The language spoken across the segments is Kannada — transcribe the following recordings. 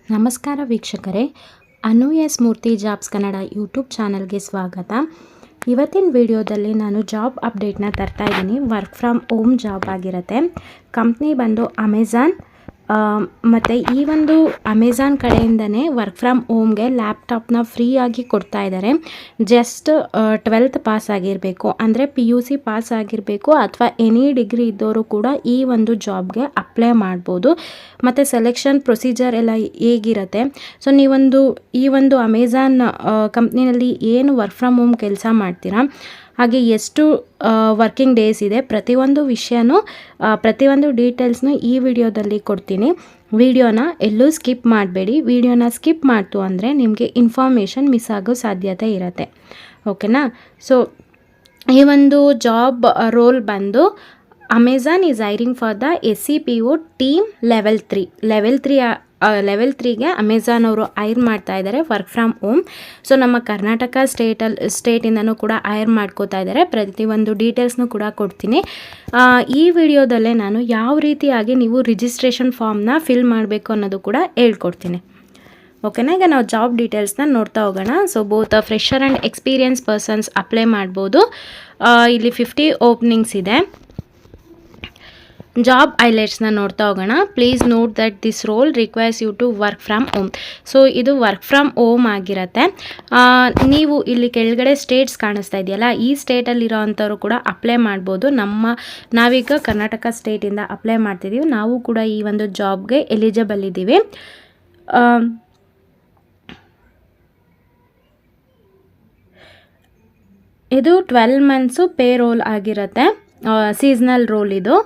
ನಮಸ್ಕಾರ ವೀಕ್ಷಕರೇ, ಅನು ಎಸ್ ಮೂರ್ತಿ ಜಾಬ್ಸ್ ಕನ್ನಡ ಯೂಟ್ಯೂಬ್ ಚಾನಲ್ಗೆ ಸ್ವಾಗತ. ಇವತ್ತಿನ ವಿಡಿಯೋದಲ್ಲಿ ನಾನು ಜಾಬ್ ಅಪ್ಡೇಟ್ನ ತರ್ತಾ ಇದ್ದೀನಿ. ವರ್ಕ್ ಫ್ರಮ್ ಹೋಮ್ ಜಾಬ್ ಆಗಿರುತ್ತೆ. ಕಂಪ್ನಿ ಬಂದು ಅಮೆಝಾನ್. ಮತ್ತು ಈ ಒಂದು ಅಮೆಝಾನ್ ಕಡೆಯಿಂದನೇ ವರ್ಕ್ ಫ್ರಮ್ ಹೋಮ್ಗೆ ಲ್ಯಾಪ್ಟಾಪ್ನ ಫ್ರೀಯಾಗಿ ಕೊಡ್ತಾ ಇದ್ದಾರೆ. ಜಸ್ಟ್ 12th ಪಾಸ್ ಆಗಿರಬೇಕು, ಅಂದರೆ PUC ಪಾಸ್ ಆಗಿರಬೇಕು ಅಥವಾ ಎನಿ ಡಿಗ್ರಿ ಇದ್ದವರು ಕೂಡ ಈ ಒಂದು ಜಾಬ್ಗೆ ಅಪ್ಲೈ ಮಾಡ್ಬೋದು. ಮತ್ತು ಸೆಲೆಕ್ಷನ್ ಪ್ರೊಸೀಜರ್ ಎಲ್ಲ ಹೇಗಿರುತ್ತೆ, ಸೊ ಈ ಒಂದು ಅಮೆಝಾನ್ ಕಂಪ್ನಿನಲ್ಲಿ ಏನು ವರ್ಕ್ ಫ್ರಮ್ ಹೋಮ್ ಕೆಲಸ ಮಾಡ್ತೀರಾ, ಹಾಗೆ ಎಷ್ಟು ವರ್ಕಿಂಗ್ ಡೇಸ್ ಇದೆ, ಪ್ರತಿಯೊಂದು ವಿಷಯನೂ ಪ್ರತಿಯೊಂದು ಡೀಟೇಲ್ಸ್ನು ಈ ವಿಡಿಯೋದಲ್ಲಿ ಕೊಡ್ತೀನಿ. ವಿಡಿಯೋನ ಎಲ್ಲೂ ಸ್ಕಿಪ್ ಮಾಡಬೇಡಿ. ವಿಡಿಯೋನ ಸ್ಕಿಪ್ ಮಾಡ್ತು ಅಂದರೆ ನಿಮಗೆ ಇನ್ಫಾರ್ಮೇಷನ್ ಮಿಸ್ ಆಗೋ ಸಾಧ್ಯತೆ ಇರುತ್ತೆ. ಓಕೆನಾ? ಸೊ ಈ ಒಂದು ಜಾಬ್ ರೋಲ್ ಬಂದು Amazon is hiring for the SCPO team level 3ಗೆ ಅಮೆಝಾನ್ ಅವರು ಹೈರ್ ಮಾಡ್ತಾ ಇದ್ದಾರೆ ವರ್ಕ್ ಫ್ರಮ್ ಹೋಮ್. ಸೊ ನಮ್ಮ ಕರ್ನಾಟಕ ಸ್ಟೇಟಿಂದನೂ ಕೂಡ ಹೈರ್ ಮಾಡ್ಕೋತಾ ಇದ್ದಾರೆ. ಪ್ರತಿಯೊಂದು ಡೀಟೇಲ್ಸ್ನು ಕೂಡ ಕೊಡ್ತೀನಿ. ಈ ವಿಡಿಯೋದಲ್ಲೇ ನಾನು ಯಾವ ರೀತಿಯಾಗಿ ನೀವು ರಿಜಿಸ್ಟ್ರೇಷನ್ ಫಾರ್ಮ್ನ ಫಿಲ್ ಮಾಡಬೇಕು ಅನ್ನೋದು ಕೂಡ ಹೇಳ್ಕೊಡ್ತೀನಿ. ಓಕೆನಾ? ಈಗ ನಾವು ಜಾಬ್ ಡೀಟೇಲ್ಸ್ನ ನೋಡ್ತಾ ಹೋಗೋಣ. So both fresher and experience persons apply ಮಾಡ್ಬೋದು. ಇಲ್ಲಿ 50 ಓಪನಿಂಗ್ಸ್ ಇದೆ. ಜಾಬ್ ಹೈಲೈಟ್ಸ್ನ ನೋಡ್ತಾ ಹೋಗೋಣ. Please note that this role requires you to work from home. So ಇದು ವರ್ಕ್ ಫ್ರಮ್ ಹೋಮ್ ಆಗಿರುತ್ತೆ. ನೀವು ಇಲ್ಲಿ ಕೆಳಗಡೆ ಸ್ಟೇಟ್ಸ್ ಕಾಣಿಸ್ತಾ ಇದೆಯಲ್ಲ, ಈ ಸ್ಟೇಟಲ್ಲಿರೋ ಅಂಥವ್ರು ಕೂಡ ಅಪ್ಲೈ ಮಾಡ್ಬೋದು. ನಾವೀಗ ಕರ್ನಾಟಕ ಸ್ಟೇಟಿಂದ ಅಪ್ಲೈ ಮಾಡ್ತಿದ್ದೀವಿ. ನಾವು ಕೂಡ ಈ ಒಂದು ಜಾಬ್ಗೆ ಎಲಿಜಿಬಲ್ ಇದ್ದೀವಿ. ಇದು 12 ಮಂತ್ಸು ಪೇ ರೋಲ್ ಆಗಿರುತ್ತೆ. ಸೀಸ್ನಲ್ ರೋಲ್ ಇದು.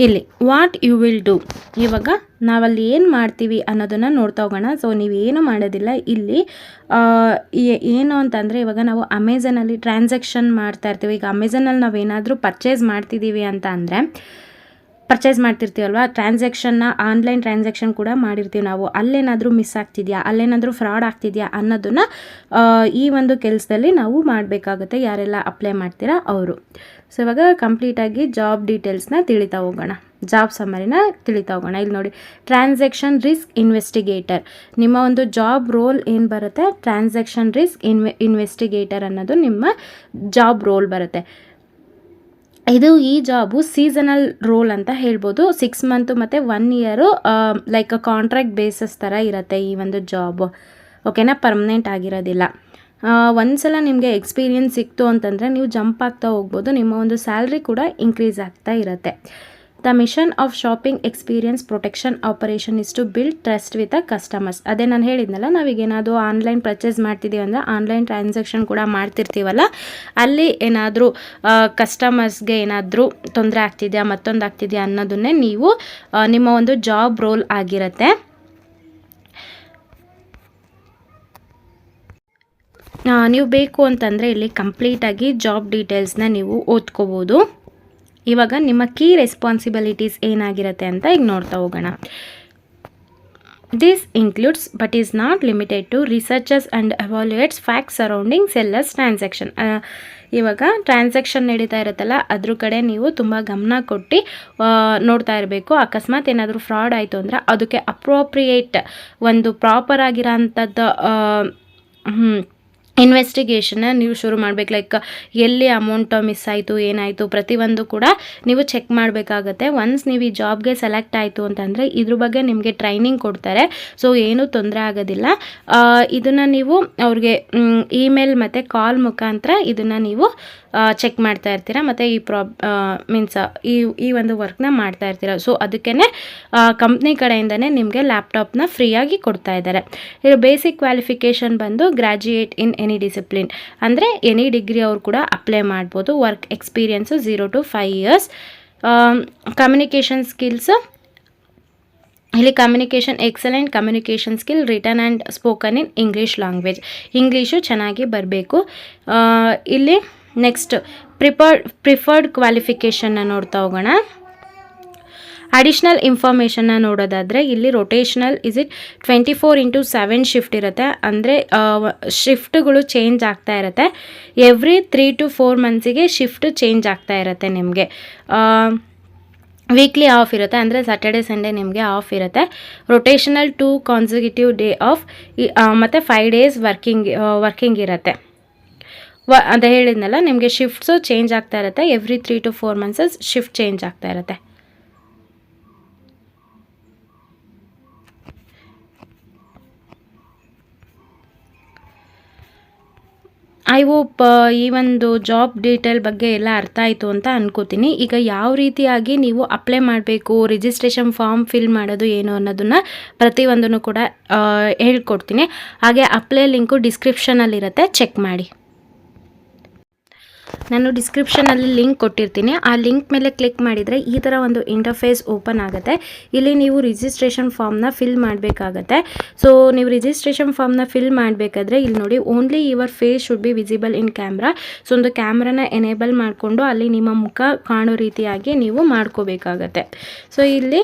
ಇಲ್ಲಿ ವಾಟ್ ಯು ವಿಲ್ ಡೂ, ಇವಾಗ ನಾವಲ್ಲಿ ಏನು ಮಾಡ್ತೀವಿ ಅನ್ನೋದನ್ನು ನೋಡ್ತಾ ಹೋಗೋಣ. ಸೊ ನೀವೇನು ಮಾಡೋದಿಲ್ಲ. ಇಲ್ಲಿ ಏನು ಅಂತಂದರೆ, ಇವಾಗ ನಾವು ಅಮೆಝಾನಲ್ಲಿ ಟ್ರಾನ್ಸಾಕ್ಷನ್ ಮಾಡ್ತಾ ಇರ್ತೀವಿ. ಈಗ ಅಮೆಝಾನಲ್ಲಿ ನಾವೇನಾದರೂ ಪರ್ಚೇಸ್ ಮಾಡ್ತಿರ್ತೀವಲ್ವ, ಟ್ರಾನ್ಸಾಕ್ಷನ್ನ ಆನ್ಲೈನ್ ಟ್ರಾನ್ಸಾಕ್ಷನ್ ಕೂಡ ಮಾಡಿರ್ತೀವಿ ನಾವು. ಅಲ್ಲೇನಾದರೂ ಮಿಸ್ ಆಗ್ತಿದೆಯಾ, ಅಲ್ಲೇನಾದರೂ ಫ್ರಾಡ್ ಆಗ್ತಿದೆಯಾ ಅನ್ನೋದನ್ನು ಈ ಒಂದು ಕೆಲಸದಲ್ಲಿ ನಾವು ಮಾಡಬೇಕಾಗುತ್ತೆ, ಯಾರೆಲ್ಲ ಅಪ್ಲೈ ಮಾಡ್ತೀರಾ ಅವರು. ಸೊ ಇವಾಗ ಕಂಪ್ಲೀಟಾಗಿ ಜಾಬ್ ಡೀಟೇಲ್ಸ್ನ ತಿಳಿತಾ ಹೋಗೋಣ, ಜಾಬ್ ಸಮ್ಮರಿನ ತಿಳಿತಾ ಹೋಗೋಣ. ಇಲ್ಲಿ ನೋಡಿ, ಟ್ರಾನ್ಸಾಕ್ಷನ್ ರಿಸ್ಕ್ ಇನ್ವೆಸ್ಟಿಗೇಟರ್. ನಿಮ್ಮ ಒಂದು ಜಾಬ್ ರೋಲ್ ಏನು ಬರುತ್ತೆ, ಟ್ರಾನ್ಸಾಕ್ಷನ್ ರಿಸ್ಕ್ ಇನ್ವೆಸ್ಟಿಗೇಟರ್ ಅನ್ನೋದು ನಿಮ್ಮ ಜಾಬ್ ರೋಲ್ ಬರುತ್ತೆ. ಈ ಜಾಬು ಸೀಸನಲ್ ರೋಲ್ ಅಂತ ಹೇಳ್ಬೋದು. 6 ಮಂತು ಮತ್ತು 1 ಇಯರು ಲೈಕ್ ಕಾಂಟ್ರಾಕ್ಟ್ ಬೇಸಸ್ ಥರ ಇರುತ್ತೆ ಈ ಒಂದು ಜಾಬು. ಓಕೆನಾ? ಪರ್ಮನೆಂಟ್ ಆಗಿರೋದಿಲ್ಲ. ಒಂದ್ಸಲ ನಿಮಗೆ ಎಕ್ಸ್ಪೀರಿಯನ್ಸ್ ಸಿಕ್ತು ಅಂತಂದರೆ ನೀವು ಜಂಪ್ ಆಗ್ತಾ ಹೋಗ್ಬೋದು. ನಿಮ್ಮ ಒಂದು ಸ್ಯಾಲ್ರಿ ಕೂಡ ಇನ್ಕ್ರೀಸ್ ಆಗ್ತಾ ಇರುತ್ತೆ. The mission of shopping experience protection operation is to build trust with the customers. ಅದೇ ನಾನು ಹೇಳಿದ್ನಲ್ಲ, ನಾವೀಗೇನಾದರೂ ಆನ್ಲೈನ್ ಪರ್ಚೇಸ್ ಮಾಡ್ತಿದ್ದೀವಿ ಅಂದರೆ, ಆನ್ಲೈನ್ ಟ್ರಾನ್ಸಾಕ್ಷನ್ ಕೂಡ ಮಾಡ್ತಿರ್ತೀವಲ್ಲ, ಅಲ್ಲಿ ಏನಾದರೂ ಕಸ್ಟಮರ್ಸ್ಗೆ ಏನಾದರೂ ತೊಂದರೆ ಆಗ್ತಿದೆಯಾ, ಮತ್ತೊಂದು ಆಗ್ತಿದೆಯಾ ಅನ್ನೋದನ್ನೇ ನೀವು ನಿಮ್ಮ ಒಂದು ಜಾಬ್ ರೋಲ್ ಆಗಿರುತ್ತೆ. ನೀವು ಬೇಕು ಅಂತಂದರೆ ಇಲ್ಲಿ ಕಂಪ್ಲೀಟಾಗಿ ಜಾಬ್ ಡೀಟೇಲ್ಸ್ನ ನೀವು ಓದ್ಕೋಬೋದು. ಇವಾಗ ನಿಮ್ಮ ಕೀ ರೆಸ್ಪಾನ್ಸಿಬಿಲಿಟೀಸ್ ಏನಾಗಿರುತ್ತೆ ಅಂತ ಈಗ ನೋಡ್ತಾ ಹೋಗೋಣ. This includes but is not limited to researches and evaluates facts surrounding sellers transaction. ಇವಾಗ ಟ್ರಾನ್ಸಾಕ್ಷನ್ ನಡೀತಾ ಇರುತ್ತಲ್ಲ, ಅದ್ರ ಕಡೆ ನೀವು ತುಂಬ ಗಮನ ಕೊಟ್ಟು ನೋಡ್ತಾ ಇರಬೇಕು. ಅಕಸ್ಮಾತ್ ಏನಾದರೂ ಫ್ರಾಡ್ ಆಯಿತು ಅಂದರೆ ಅದಕ್ಕೆ ಅಪ್ರೋಪ್ರಿಯೇಟ್ ಒಂದು ಪ್ರಾಪರ್ ಆಗಿರೋ ಅಂಥದ್ದು ಇನ್ವೆಸ್ಟಿಗೇಷನ್ನ ನೀವು ಶುರು ಮಾಡಬೇಕು. ಲೈಕ್ ಎಲ್ಲಿ ಅಮೌಂಟ್ ಮಿಸ್ ಆಯಿತು, ಏನಾಯಿತು, ಪ್ರತಿಯೊಂದು ಕೂಡ ನೀವು ಚೆಕ್ ಮಾಡಬೇಕಾಗತ್ತೆ. ಒನ್ಸ್ ನೀವು ಈ ಜಾಬ್ಗೆ ಸೆಲೆಕ್ಟ್ ಆಯಿತು ಅಂತಂದರೆ ಇದ್ರ ಬಗ್ಗೆ ನಿಮಗೆ ಟ್ರೈನಿಂಗ್ ಕೊಡ್ತಾರೆ. ಸೊ ಏನೂ ತೊಂದರೆ ಆಗೋದಿಲ್ಲ. ಇದನ್ನು ನೀವು ಅವ್ರಿಗೆ ಇಮೇಲ್ ಮತ್ತು ಕಾಲ್ ಮುಖಾಂತರ ಇದನ್ನು ನೀವು ಚೆಕ್ ಮಾಡ್ತಾ ಇರ್ತೀರ. ಮತ್ತು ಈ ಒಂದು ವರ್ಕ್ನ ಮಾಡ್ತಾ ಇರ್ತೀರ. ಸೊ ಅದಕ್ಕೇ ಕಂಪ್ನಿ ಕಡೆಯಿಂದನೇ ನಿಮಗೆ ಲ್ಯಾಪ್ಟಾಪ್ನ ಫ್ರೀಯಾಗಿ ಕೊಡ್ತಾ ಇದ್ದಾರೆ. ಇದು ಬೇಸಿಕ್ ಕ್ವಾಲಿಫಿಕೇಷನ್ ಬಂದು ಗ್ರ್ಯಾಜುಯೇಟ್ ಇನ್ ಎನಿ ಡಿಸಿಪ್ಲಿನ್, ಅಂದರೆ ಎನಿ ಡಿಗ್ರಿ ಅವ್ರು ಕೂಡ ಅಪ್ಲೈ ಮಾಡ್ಬೋದು. Work experience 0 to 5 years. Communication skills, ಇಲ್ಲಿ excellent communication skill written and spoken in English language. English ಚೆನ್ನಾಗಿ ಬರಬೇಕು. ಇಲ್ಲಿ ನೆಕ್ಸ್ಟ್ ಪ್ರಿಫರ್ಡ್ ಕ್ವಾಲಿಫಿಕೇಷನ್ನ ನೋಡ್ತಾ ಹೋಗೋಣ. ಅಡಿಷ್ನಲ್ ಇನ್ಫಾರ್ಮೇಷನ್ನ ನೋಡೋದಾದರೆ ಇಲ್ಲಿ ರೊಟೇಷನಲ್ 24/7 ಶಿಫ್ಟ್ ಇರುತ್ತೆ. ಅಂದರೆ ಶಿಫ್ಟ್ಗಳು ಚೇಂಜ್ ಆಗ್ತಾ ಇರುತ್ತೆ. ಎವ್ರಿ 3 to 4 ಮಂತ್ಸಿಗೆ ಶಿಫ್ಟ್ ಚೇಂಜ್ ಆಗ್ತಾ ಇರುತ್ತೆ ನಿಮಗೆ. ವೀಕ್ಲಿ ಆಫ್ ಇರುತ್ತೆ, ಅಂದರೆ ಸ್ಯಾಟರ್ಡೆ ಸಂಡೇ ನಿಮಗೆ ಆಫ್ ಇರುತ್ತೆ. ರೊಟೇಷನಲ್ 2 ಕಾನ್ಸಿಕ್ಯೂಟಿವ್ ಡೇ ಆಫ್, ಮತ್ತು 5 ಡೇಸ್ ವರ್ಕಿಂಗ್ ಇರುತ್ತೆ. ಅಂತ ಹೇಳಿದ್ನಲ್ಲ, ನಿಮಗೆ ಶಿಫ್ಟ್ಸು ಚೇಂಜ್ ಆಗ್ತಾ ಇರುತ್ತೆ. Every 3 to 4 months shift change ಆಗ್ತಾ ಇರುತ್ತೆ. ಐ ಹೋಪ್ ಈ ಒಂದು ಜಾಬ್ ಡೀಟೇಲ್ ಬಗ್ಗೆ ಎಲ್ಲ ಅರ್ಥ ಆಯಿತು ಅಂತ ಅನ್ಕೋತೀನಿ. ಈಗ ಯಾವ ರೀತಿಯಾಗಿ ನೀವು ಅಪ್ಲೈ ಮಾಡಬೇಕು, ರಿಜಿಸ್ಟ್ರೇಷನ್ ಫಾರ್ಮ್ ಫಿಲ್ ಮಾಡೋದು ಏನು ಅನ್ನೋದನ್ನು ಪ್ರತಿಯೊಂದನ್ನು ಕೂಡ ಹೇಳ್ಕೊಡ್ತೀನಿ. ಹಾಗೆ ಅಪ್ಲೈ ಲಿಂಕು ಡಿಸ್ಕ್ರಿಪ್ಷನಲ್ಲಿರುತ್ತೆ, ಚೆಕ್ ಮಾಡಿ. ನಾನು ಡಿಸ್ಕ್ರಿಪ್ಷನಲ್ಲಿ ಲಿಂಕ್ ಕೊಟ್ಟಿರ್ತೀನಿ. ಆ ಲಿಂಕ್ ಮೇಲೆ ಕ್ಲಿಕ್ ಮಾಡಿದರೆ ಈ ಥರ ಒಂದು ಇಂಟರ್ಫೇಸ್ ಓಪನ್ ಆಗುತ್ತೆ. ಇಲ್ಲಿ ನೀವು ರಿಜಿಸ್ಟ್ರೇಷನ್ ಫಾರ್ಮ್ನ ಫಿಲ್ ಮಾಡಬೇಕಾಗತ್ತೆ. ಸೊ ನೀವು ರಿಜಿಸ್ಟ್ರೇಷನ್ ಫಾರ್ಮ್ನ ಫಿಲ್ ಮಾಡಬೇಕಾದ್ರೆ ಇಲ್ಲಿ ನೋಡಿ, only your face should be visible in camera. So ಒಂದು ಕ್ಯಾಮ್ರಾನ ಎನೇಬಲ್ ಮಾಡಿಕೊಂಡು ಅಲ್ಲಿ ನಿಮ್ಮ ಮುಖ ಕಾಣೋ ರೀತಿಯಾಗಿ ನೀವು ಮಾಡ್ಕೋಬೇಕಾಗತ್ತೆ. ಸೊ ಇಲ್ಲಿ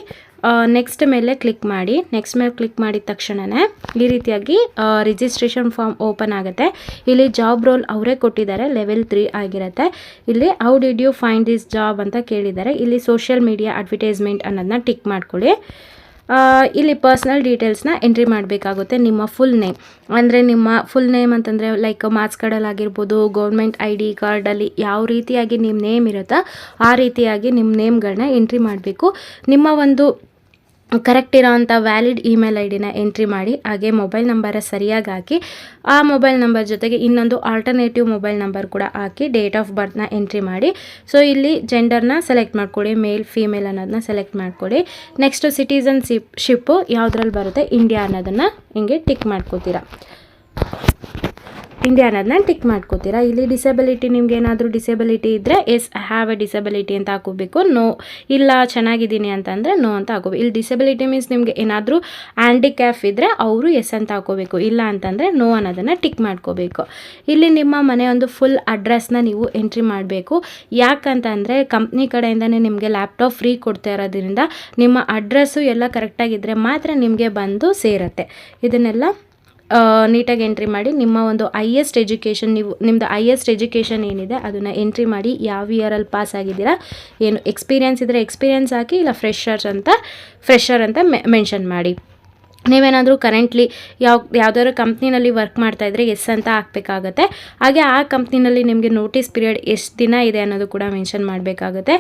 ನೆಕ್ಸ್ಟ್ ಮೇಲೆ ಕ್ಲಿಕ್ ಮಾಡಿ. ನೆಕ್ಸ್ಟ್ ಮೇಲೆ ಕ್ಲಿಕ್ ಮಾಡಿದ ತಕ್ಷಣವೇ ಈ ರೀತಿಯಾಗಿ ರಿಜಿಸ್ಟ್ರೇಷನ್ ಫಾರ್ಮ್ ಓಪನ್ ಆಗುತ್ತೆ. ಇಲ್ಲಿ ಜಾಬ್ ರೋಲ್ ಅವರೇ ಕೊಟ್ಟಿದ್ದಾರೆ, ಲೆವೆಲ್ 3 ಆಗಿರುತ್ತೆ. ಇಲ್ಲಿ how did you find this job ಅಂತ ಕೇಳಿದ್ದಾರೆ. ಇಲ್ಲಿ ಸೋಷಿಯಲ್ ಮೀಡಿಯಾ ಅಡ್ವರ್ಟೈಸ್ಮೆಂಟ್ ಅನ್ನೋದನ್ನ ಟಿಕ್ ಮಾಡ್ಕೊಳ್ಳಿ. ಇಲ್ಲಿ ಪರ್ಸ್ನಲ್ ಡೀಟೇಲ್ಸ್ನ ಎಂಟ್ರಿ ಮಾಡಬೇಕಾಗುತ್ತೆ. ನಿಮ್ಮ ಫುಲ್ ನೇಮ್, ಅಂದರೆ ನಿಮ್ಮ ಫುಲ್ ನೇಮ್ ಅಂತಂದರೆ ಲೈಕ್ ಮಾರ್ಕ್ಸ್ ಕಾರ್ಡಲ್ಲಿ ಆಗಿರ್ಬೋದು, ಗೌರ್ಮೆಂಟ್ ID ಕಾರ್ಡಲ್ಲಿ ಯಾವ ರೀತಿಯಾಗಿ ನಿಮ್ಮ ನೇಮ್ ಇರುತ್ತೋ ಆ ರೀತಿಯಾಗಿ ನಿಮ್ಮ ನೇಮ್ಗಳನ್ನ ಎಂಟ್ರಿ ಮಾಡಬೇಕು. ನಿಮ್ಮ ಒಂದು ಕರೆಕ್ಟ್ ಇರೋವಂಥ ವ್ಯಾಲಿಡ್ ಇಮೇಲ್ ID ಎಂಟ್ರಿ ಮಾಡಿ. ಹಾಗೆ ಮೊಬೈಲ್ ನಂಬರ ಸರಿಯಾಗಿ ಹಾಕಿ, ಆ ಮೊಬೈಲ್ ನಂಬರ್ ಜೊತೆಗೆ ಇನ್ನೊಂದು ಆಲ್ಟರ್ನೇಟಿವ್ ಮೊಬೈಲ್ ನಂಬರ್ ಕೂಡ ಹಾಕಿ ಡೇಟ್ ಆಫ್ ಬರ್ತ್ನ ಎಂಟ್ರಿ ಮಾಡಿ. ಸೊ ಇಲ್ಲಿ ಜೆಂಡರ್ನ ಸೆಲೆಕ್ಟ್ ಮಾಡ್ಕೊಳ್ಳಿ, ಮೇಲ್ ಫೀಮೇಲ್ ಅನ್ನೋದನ್ನ ಸೆಲೆಕ್ಟ್ ಮಾಡ್ಕೊಳ್ಳಿ. ನೆಕ್ಸ್ಟು ಸಿಟಿಸನ್ಶಿಪ್ಪು ಯಾವುದ್ರಲ್ಲಿ ಬರುತ್ತೆ, ಇಂಡಿಯಾ ಅನ್ನೋದನ್ನು ಹಿಂಗೆ ಟಿಕ್ ಮಾಡ್ಕೋತೀರಾ. ಇಂಡಿಯಾ ಅನ್ನೋದನ್ನ ಟಿಕ್ ಮಾಡ್ಕೋತೀರಾ. ಇಲ್ಲಿ ಡಿಸೆಬಿಲಿಟಿ, ನಿಮ್ಗೆ ಏನಾದರೂ ಡಿಸೆಬಿಲಿಟಿ ಇದ್ದರೆ yes I have a disability ಅಂತ ಹಾಕೋಬೇಕು. ನೋ, ಇಲ್ಲ ಚೆನ್ನಾಗಿದ್ದೀನಿ ಅಂತಂದರೆ ನೋ ಅಂತ ಹಾಕೋಬೇಕು. ಇಲ್ಲಿ ಡಿಸೆಬಿಲಿಟಿ ಮೀನ್ಸ್ ನಿಮಗೆ ಏನಾದರೂ ಹ್ಯಾಂಡಿಕ್ಯಾಪ್ ಇದ್ದರೆ ಅವರು ಎಸ್ ಅಂತ ಹಾಕೋಬೇಕು, ಇಲ್ಲ ಅಂತಂದರೆ ನೋ ಅನ್ನೋದನ್ನು ಟಿಕ್ ಮಾಡ್ಕೋಬೇಕು. ಇಲ್ಲಿ ನಿಮ್ಮ ಮನೆ ಒಂದು ಫುಲ್ ಅಡ್ರೆಸ್ನ ನೀವು ಎಂಟ್ರಿ ಮಾಡಬೇಕು. ಯಾಕಂತಂದರೆ ಕಂಪ್ನಿ ಕಡೆಯಿಂದನೇ ನಿಮಗೆ ಲ್ಯಾಪ್ಟಾಪ್ ಫ್ರೀ ಕೊಡ್ತಾ ಇರೋದ್ರಿಂದ ನಿಮ್ಮ ಅಡ್ರೆಸ್ಸು ಎಲ್ಲ ಕರೆಕ್ಟಾಗಿದ್ದರೆ ಮಾತ್ರ ನಿಮಗೆ ಬಂದು ಸೇರುತ್ತೆ. ಇದನ್ನೆಲ್ಲ ನೀಟಾಗಿ ಎಂಟ್ರಿ ಮಾಡಿ. ನಿಮ್ಮ ಒಂದು ಹೈಯೆಸ್ಟ್ ಎಜುಕೇಷನ್, ನಿಮ್ಮದು ಹೈಯೆಸ್ಟ್ ಎಜುಕೇಷನ್ ಏನಿದೆ ಅದನ್ನು ಎಂಟ್ರಿ ಮಾಡಿ. ಯಾವ ಇಯರಲ್ಲಿ ಪಾಸ್ ಆಗಿದ್ದೀರಾ, ಏನು ಎಕ್ಸ್ಪೀರಿಯೆನ್ಸ್ ಇದ್ದರೆ ಎಕ್ಸ್ಪೀರಿಯೆನ್ಸ್ ಹಾಕಿ, ಇಲ್ಲ ಫ್ರೆಷರ್ ಅಂತ ಮೆನ್ಷನ್ ಮಾಡಿ. ನೀವೇನಾದರೂ ಕರೆಂಟ್ಲಿ ಯಾವುದಾದ್ರು ಕಂಪ್ನಿನಲ್ಲಿ ವರ್ಕ್ ಮಾಡ್ತಾಯಿದ್ರೆ ಎಸ್ ಅಂತ ಹಾಕಬೇಕಾಗತ್ತೆ. ಹಾಗೆ ಆ ಕಂಪ್ನಿನಲ್ಲಿ ನಿಮಗೆ ನೋಟಿಸ್ ಪೀರಿಯಡ್ ಎಷ್ಟು ದಿನ ಇದೆ ಅನ್ನೋದು ಕೂಡ ಮೆನ್ಷನ್ ಮಾಡಬೇಕಾಗುತ್ತೆ.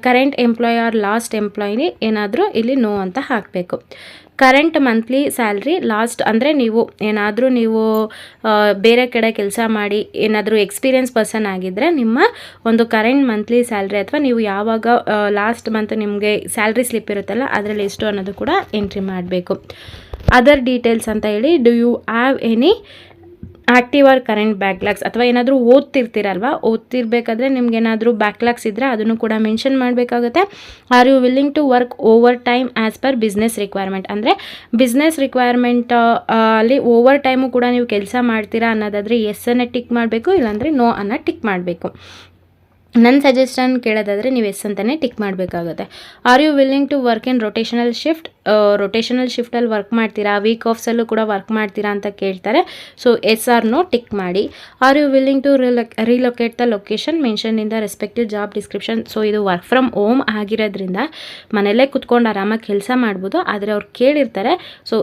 ಕರೆಂಟ್ ಎಂಪ್ಲಾಯ್ ಆರ್ ಲಾಸ್ಟ್ ಎಂಪ್ಲಾಯ್ನಿ ಏನಾದರೂ ಇಲ್ಲಿ ನೋ ಅಂತ ಹಾಕಬೇಕು. ಕರೆಂಟ್ ಮಂತ್ಲಿ ಸ್ಯಾಲ್ರಿ ಲಾಸ್ಟ್, ಅಂದರೆ ನೀವು ಏನಾದರೂ ಬೇರೆ ಕಡೆ ಕೆಲಸ ಮಾಡಿ ಏನಾದರೂ ಎಕ್ಸ್ಪೀರಿಯನ್ಸ್ ಪರ್ಸನ್ ಆಗಿದ್ದರೆ ನಿಮ್ಮ ಒಂದು ಕರೆಂಟ್ ಮಂತ್ಲಿ ಸ್ಯಾಲ್ರಿ ಅಥವಾ ನೀವು ಯಾವಾಗ ಲಾಸ್ಟ್ ಮಂತ್ ನಿಮಗೆ ಸ್ಯಾಲ್ರಿ ಸ್ಲಿಪ್ ಇರುತ್ತಲ್ಲ ಅದರಲ್ಲಿ ಎಷ್ಟು ಅನ್ನೋದು ಕೂಡ ಎಂಟ್ರಿ ಮಾಡಬೇಕು. ಅದರ್ ಡೀಟೇಲ್ಸ್ ಅಂತ ಹೇಳಿ, do you have any active or current backlogs, ಅಥವಾ ಏನಾದರೂ ಓದ್ತಿರ್ತೀರಲ್ವ, ಓದ್ತಿರ್ಬೇಕಾದ್ರೆ ನಿಮ್ಗೇನಾದರೂ ಬ್ಯಾಕ್ಲಾಗ್ಸ್ ಇದ್ದರೆ ಅದನ್ನು ಕೂಡ ಮೆನ್ಷನ್ ಮಾಡಬೇಕಾಗುತ್ತೆ. Are you willing to work over time as per business requirement, ಅಂದರೆ ಬಿಸ್ನೆಸ್ ರಿಕ್ವೈರ್ಮೆಂಟ್ ಅಲ್ಲಿ ಓವರ್ ಟೈಮು ಕೂಡ ನೀವು ಕೆಲಸ ಮಾಡ್ತೀರಾ ಅನ್ನೋದಾದರೆ ಎಸ್ ಅನ್ನು ಟಿಕ್ ಮಾಡಬೇಕು, ಇಲ್ಲಾಂದರೆ ನೋ ಅನ್ನು ಟಿಕ್ ಮಾಡಬೇಕು. ನನ್ನ ಸಜೆಷನ್ ಕೇಳೋದಾದರೆ ನೀವು ಎಸ್ ಅಂತಲೇ ಟಿಕ್ ಮಾಡಬೇಕಾಗುತ್ತೆ. Are you willing to work in rotational shift, rotational ಶಿಫ್ಟಲ್ಲಿ ವರ್ಕ್ ಮಾಡ್ತೀರಾ, ವೀಕ್ ಆಫ್ಸಲ್ಲೂ ಕೂಡ ವರ್ಕ್ ಮಾಡ್ತೀರಾ ಅಂತ ಕೇಳ್ತಾರೆ. So yes or no tick ಮಾಡಿ. Are you willing to relocate the location mention in the respective job description. So ಇದು ವರ್ಕ್ ಫ್ರಮ್ ಹೋಮ್ ಆಗಿರೋದ್ರಿಂದ ಮನೆಯಲ್ಲೇ ಕುತ್ಕೊಂಡು ಆರಾಮಾಗಿ ಕೆಲಸ ಮಾಡ್ಬೋದು. ಆದರೆ ಅವ್ರು ಕೇಳಿರ್ತಾರೆ. ಸೊ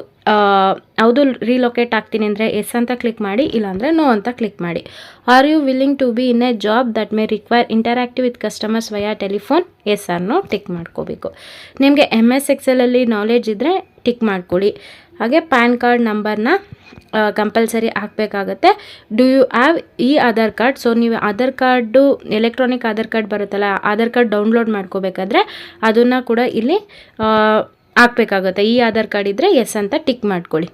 ಹೌದು ರೀಲೊಕೇಟ್ ಆಗ್ತೀನಿ ಅಂದರೆ ಎಸ್ ಅಂತ ಕ್ಲಿಕ್ ಮಾಡಿ, ಇಲ್ಲಾಂದರೆ ನೋ ಅಂತ ಕ್ಲಿಕ್ ಮಾಡಿ. Are you willing to be in a job that may require interactive with customers via telephone, yes or no tick ಮಾಡ್ಕೋಬೇಕು. ನಿಮಗೆ MS Excelಲ್ಲಿ ನಾಲೆಡ್ಜ್ ಇದ್ದರೆ ಟಿಕ್ ಮಾಡ್ಕೊಳ್ಳಿ. ಹಾಗೆ ಪ್ಯಾನ್ ಕಾರ್ಡ್ ನಂಬರ್ನ ಕಂಪಲ್ಸರಿ ಹಾಕಬೇಕಾಗತ್ತೆ. Do you have Aadhaar card. So ನೀವು Aadhaar card, electronic Aadhaar card ಬರುತ್ತಲ್ಲ, ಆಧಾರ್ ಕಾರ್ಡ್ ಡೌನ್ಲೋಡ್ ಮಾಡ್ಕೋಬೇಕಾದ್ರೆ ಅದನ್ನು ಕೂಡ ಇಲ್ಲಿ ಹಾಕಬೇಕಾಗುತ್ತೆ. ಆಧಾರ್ ಕಾರ್ಡ್ ಇದ್ದರೆ ಎಸ್ ಅಂತ ಟಿಕ್ ಮಾಡ್ಕೊಳ್ಳಿ.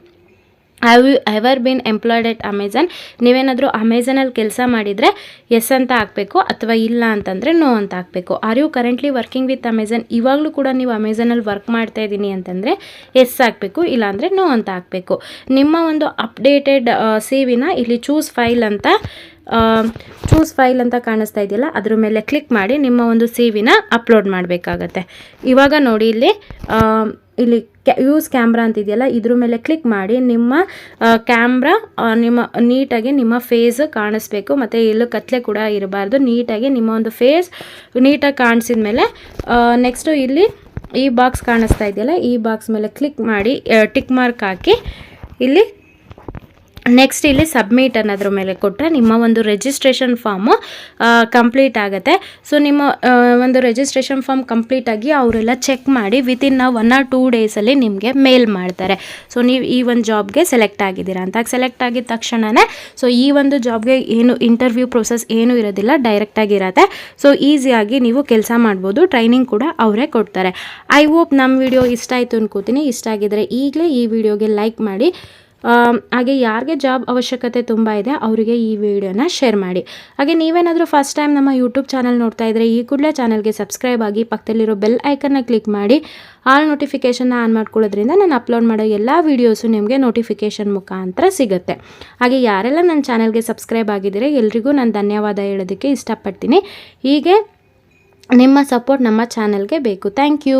Have you ever bin employed at Amazon, ನೀವೇನಾದರೂ ಅಮೆಝಾನಲ್ಲಿ ಕೆಲಸ ಮಾಡಿದರೆ ಎಸ್ ಅಂತ ಹಾಕಬೇಕು, ಅಥವಾ ಇಲ್ಲ ಅಂತಂದರೆ ನೋ ಅಂತ ಹಾಕಬೇಕು. Are you currently working with Amazon, ಇವಾಗಲೂ ಕೂಡ ನೀವು ಅಮೆಝಾನಲ್ಲಿ ವರ್ಕ್ ಮಾಡ್ತಾ ಇದ್ದೀನಿ ಅಂತಂದರೆ ಎಸ್ ಹಾಕಬೇಕು, ಇಲ್ಲಾಂದರೆ ನೋ ಅಂತ ಹಾಕಬೇಕು. ನಿಮ್ಮ ಒಂದು ಅಪ್ಡೇಟೆಡ್ CV ಇಲ್ಲಿ ಚೂಸ್ ಫೈಲ್ ಅಂತ ಕಾಣಿಸ್ತಾ ಇದೆಯಲ್ಲ, ಅದ್ರ ಮೇಲೆ ಕ್ಲಿಕ್ ಮಾಡಿ ನಿಮ್ಮ ಒಂದು CV ಅಪ್ಲೋಡ್ ಮಾಡಬೇಕಾಗತ್ತೆ. ಇವಾಗ ನೋಡಿ ಇಲ್ಲಿ ಇಲ್ಲಿ ಯೂಸ್ ಕ್ಯಾಮ್ರಾ ಅಂತಿದೆಯಲ್ಲ ಇದ್ರ ಮೇಲೆ ಕ್ಲಿಕ್ ಮಾಡಿ ನಿಮ್ಮ ಕ್ಯಾಮ್ರಾ ನಿಮ್ಮ ನೀಟಾಗಿ ನಿಮ್ಮ ಫೇಸ್ ಕಾಣಿಸ್ಬೇಕು, ಮತ್ತು ಎಲ್ಲೂ ಕತ್ಲೆ ಕೂಡ ಇರಬಾರ್ದು. ನೀಟಾಗಿ ನಿಮ್ಮ ಒಂದು ಫೇಸ್ ನೀಟಾಗಿ ಕಾಣಿಸಿದ ಮೇಲೆ ನೆಕ್ಸ್ಟು ಇಲ್ಲಿ ಈ ಬಾಕ್ಸ್ ಕಾಣಿಸ್ತಾ ಇದೆಯಲ್ಲ ಈ ಬಾಕ್ಸ್ ಮೇಲೆ ಕ್ಲಿಕ್ ಮಾಡಿ ಟಿಕ್ ಮಾರ್ಕ್ ಹಾಕಿ ಇಲ್ಲಿ ನೆಕ್ಸ್ಟ್ ಇಲ್ಲಿ ಸಬ್ಮಿಟ್ ಅನ್ನೋದ್ರ ಮೇಲೆ ಕೊಟ್ಟರೆ ನಿಮ್ಮ ಒಂದು ರಿಜಿಸ್ಟ್ರೇಷನ್ ಫಾರ್ಮು ಕಂಪ್ಲೀಟ್ ಆಗುತ್ತೆ. ಸೊ ನಿಮ್ಮ ಒಂದು ರಿಜಿಸ್ಟ್ರೇಷನ್ ಫಾರ್ಮ್ ಕಂಪ್ಲೀಟ್ ಆಗಿ ಅವರೆಲ್ಲ ಚೆಕ್ ಮಾಡಿ ವಿತಿನ್ 1 or 2 ಡೇಸಲ್ಲಿ ನಿಮಗೆ ಮೇಲ್ ಮಾಡ್ತಾರೆ. ಸೊ ನೀವು ಈ ಒಂದು ಜಾಬ್ಗೆ ಸೆಲೆಕ್ಟ್ ಆಗಿದ್ದೀರಾ ಅಂತ. ಸೆಲೆಕ್ಟ್ ಆಗಿದ ತಕ್ಷಣವೇ ಸೊ ಈ ಒಂದು ಜಾಬ್ಗೆ ಏನು ಇಂಟರ್ವ್ಯೂ ಪ್ರೊಸೆಸ್ ಏನೂ ಇರೋದಿಲ್ಲ, ಡೈರೆಕ್ಟಾಗಿರತ್ತೆ. ಸೊ ಈಸಿಯಾಗಿ ನೀವು ಕೆಲಸ ಮಾಡ್ಬೋದು. ಟ್ರೈನಿಂಗ್ ಕೂಡ ಅವರೇ ಕೊಡ್ತಾರೆ. ಐ ಹೋಪ್ ನಮ್ಮ ವಿಡಿಯೋ ಇಷ್ಟ ಆಯಿತು ಅನ್ಕೋತೀನಿ. ಇಷ್ಟ ಆಗಿದ್ರೆ ಈಗಲೇ ಈ ವಿಡಿಯೋಗೆ ಲೈಕ್ ಮಾಡಿ, ಹಾಗೆ ಯಾರಿಗೆ ಜಾಬ್ ಅವಶ್ಯಕತೆ ತುಂಬ ಇದೆ ಅವರಿಗೆ ಈ ವಿಡಿಯೋನ ಶೇರ್ ಮಾಡಿ. ಹಾಗೆ ನೀವೇನಾದರೂ ಫಸ್ಟ್ ಟೈಮ್ ನಮ್ಮ ಯೂಟ್ಯೂಬ್ ಚಾನಲ್ ನೋಡ್ತಾ ಇದ್ದರೆ ಈ ಕೂಡಲೇ ಚಾನಲ್ಗೆ ಸಬ್ಸ್ಕ್ರೈಬ್ ಆಗಿ ಪಕ್ಕದಲ್ಲಿರೋ ಬೆಲ್ ಐಕನ್ನ ಕ್ಲಿಕ್ ಮಾಡಿ ಆಲ್ ನೋಟಿಫಿಕೇಷನ್ನ ಆನ್ ಮಾಡ್ಕೊಳ್ಳೋದ್ರಿಂದ ನಾನು ಅಪ್ಲೋಡ್ ಮಾಡೋ ಎಲ್ಲ ವೀಡಿಯೋಸು ನಿಮಗೆ ನೋಟಿಫಿಕೇಷನ್ ಮುಖಾಂತರ ಸಿಗುತ್ತೆ. ಹಾಗೆ ಯಾರೆಲ್ಲ ನನ್ನ ಚಾನಲ್ಗೆ ಸಬ್ಸ್ಕ್ರೈಬ್ ಆಗಿದ್ದೀರಾ ಎಲ್ರಿಗೂ ನಾನು ಧನ್ಯವಾದ ಹೇಳೋದಕ್ಕೆ ಇಷ್ಟಪಡ್ತೀನಿ. ಹೀಗೆ ನಿಮ್ಮ ಸಪೋರ್ಟ್ ನಮ್ಮ ಚಾನಲ್ಗೆ ಬೇಕು. Thank you.